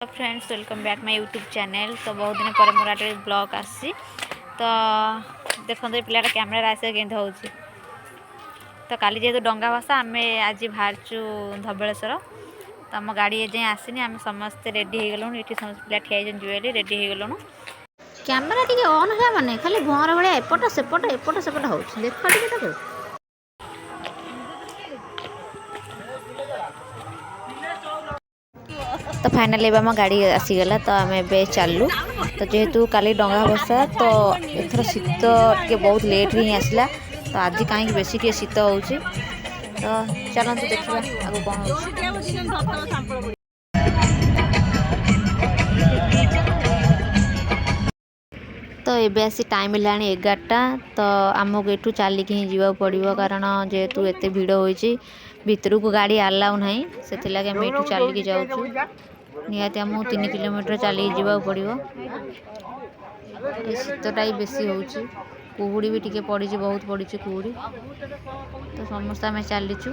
Friends welcome back my YouTube channel. तो बहुत दिन पर मोर आटे ब्लॉग आसी तो देखते पिलाटा कैमेरा आसे के तो काली जेहेतु डंगा भाषा आम आज बाहरचु धबलेश्वर तो आम गाड़ी एजाएं आसनी आम समस्ते रेडी हो गलुँ ये समस्त पिला ठिया जुएली रेडी हो गलुँ कैमेरा टी ऑन है मैंने खाली भंवर भाया एपट सेपट हो देख टे तो फाइनाली आम गाड़ी आसीगला तो आम ए चलु तो जेहेतु काली डंगा भसा तो एथर शीत टे बहुत लेट ही आसला तो आज कहीं बेसी टे शीत हो तो चलते देखा आगे कौन तो ये आसी टाइम है 11टा तो आमको एठू चलिक ही जावाक पड़ो कारण जेहेतु एत भिड़ होती भितर को गाड़ी आलाउ ना से आम एठू चलिक जाऊँ निहाती आमको 3 किलोमीटर चलिक जावाक पड़ो शीतटा ही बेसी होची कुहुड़ी भी टिके पड़ी बहुत पड़ी कुहुड़ी तो समस्त आम चलीचु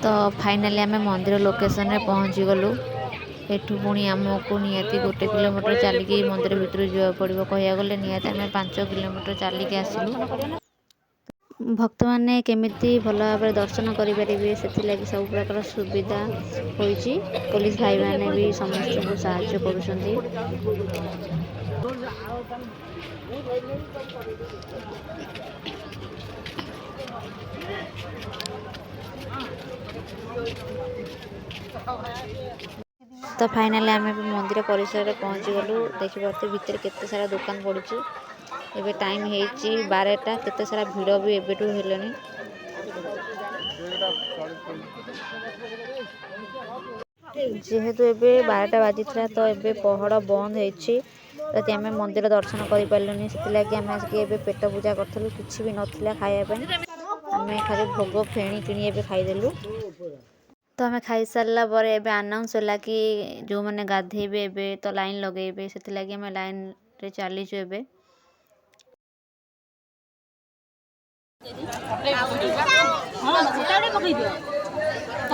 तो फाइनाली आम मंदिर लोकेशन रे पहुँची गलु एठू पुणी आमको निहाती 1 किलोमीटर चलिक मंदिर भितर जा पड़ो कह गले निहाती आम 5 किलोमीटर चलिक आसलु भक्त मैंने केमिति भल भाव दर्शन करें से सब प्रकार सुविधा होती पुलिस भाई मैंने भी समस्त को साहाय्य तो फाइनाली आम मंदिर परिसर में पहुँची गलु देखिए भितर केते सारा दुकान पड़ी एबे टाइम होती 12टा केते सारा भिड़ भी एबेठू हेलेनी जेहेतु एबे 12टा बाजी था तो एबे पहड़ बंद होती जदि आम मंदिर दर्शन कर पार्लुनि से आम आसिक पेट पूजा करूँ किसी भी नाला खायापी आम खाली भोग फेणी किणी एबे खाईदेलु तो आम खाई सारा पर एबे अनाउंस होला कि जो मैंने गाधेबे एबे तो लाइन लगेबे से आम लाइन रे चलीचु एबे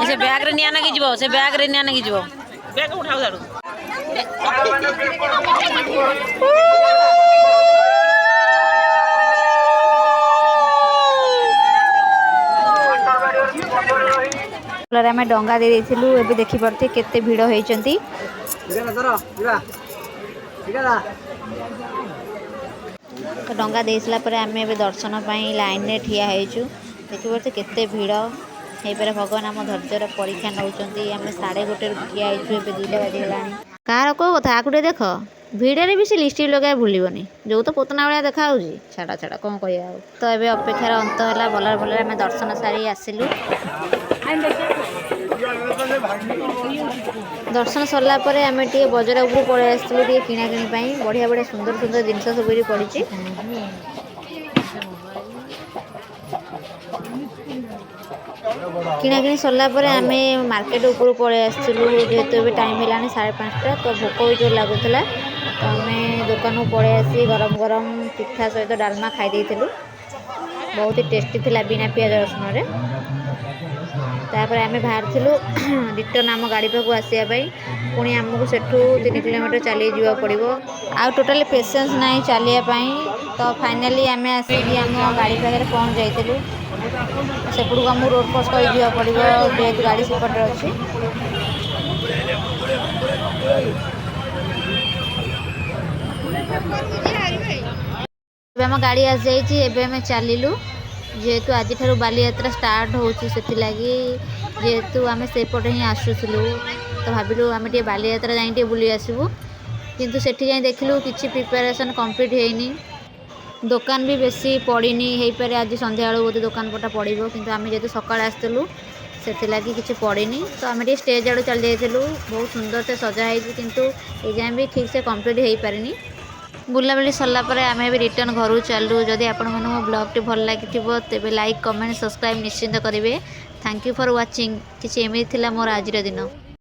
से बैग रे निया नागी जीवो से बैग रे निया नागी जीवो बैग उठाओ दारू आम डंगा दे देथिलु एबे देखि परते केते भिड़ होइचंती तो डंगा दे सारा पर आम ए दर्शन पाई लाइन रे ठिया होइचु देखि परते केते भिड़ हे पर भगवान आम धैर्यर परीक्षा नौकरी आम 1:30 ठिया होइचु एबे 2टा बाजिगलानी कार को कथा आकुटे देख भिड़े भी से लिपस्टिक लगे भूलनी जो तो पोतना भाया देखा छाड़ा छाड़ा कौन कह तो ये अपेक्षार अंत है बलर बलर आम दर्शन सारी आसिलु दर्शन सरला आम टे बजार उपरू पलि आसलु टे किणाकिणी बढ़िया बढ़िया सुंदर सुंदर जिनस सब ये पड़ी किणाकिणी सरला आम मार्केट उपरू पलि आसलु जेहेतु टाइम है 5:30 तो भोक भी जोर लगुला तो आम दुकान को पलि आसी गरम गरम पिठा सहित डालमा खाई बहुत ही टेस्टी थिला बिना पियाज रसुन तापर आम बाहर रिटर्न आम गाड़ी पाक आसापी पुणी आमको सेठू 3 किलोमीटर चली जा पड़ो आ टोटाली पेसेंस ना चलियापाई तो फाइनाली आम आसिक आम गाड़ी पाखे पहुँच जाइलु सेपटू आम रोड क्रॉस कर जा पड़ो जेहेतु गाड़ी सेपटे अच्छी आम गाड़ी आसी जाइए आम चलिलु जेहेतु आज ठारू बाली यात्रा स्टार्ट होची जेहेतु आम सेपटे ही आसुलु तो भाविलु आम टे बाली यात्रा जाए बुली आसबू किंतु सेठी जाए देखिलु किछि प्रिपरेशन कंप्लीट होइनी दुकान भी बेसी पड़ीनी हो पारे आज संध्या बोधे दुकान पटा पड़ो किंतु आम जेहेतु सकाଳେ आसलु से किसी पड़ीनी तो आम टे स्टेज आड़े चली जाइलु बहुत सुंदर से सजा हो किंतु ये जाए भी ठीक से कंप्लीट हो पारिनी बुलाबुली सरला पर आम भी रिटर्न घर चलू जदि आपण मो ब्लॉग टी भल लगी तेज लाइक कमेंट सब्सक्राइब निश्चिंत करेंगे थैंक यू फॉर वाचिंग किसी एमती मोर आज दिन।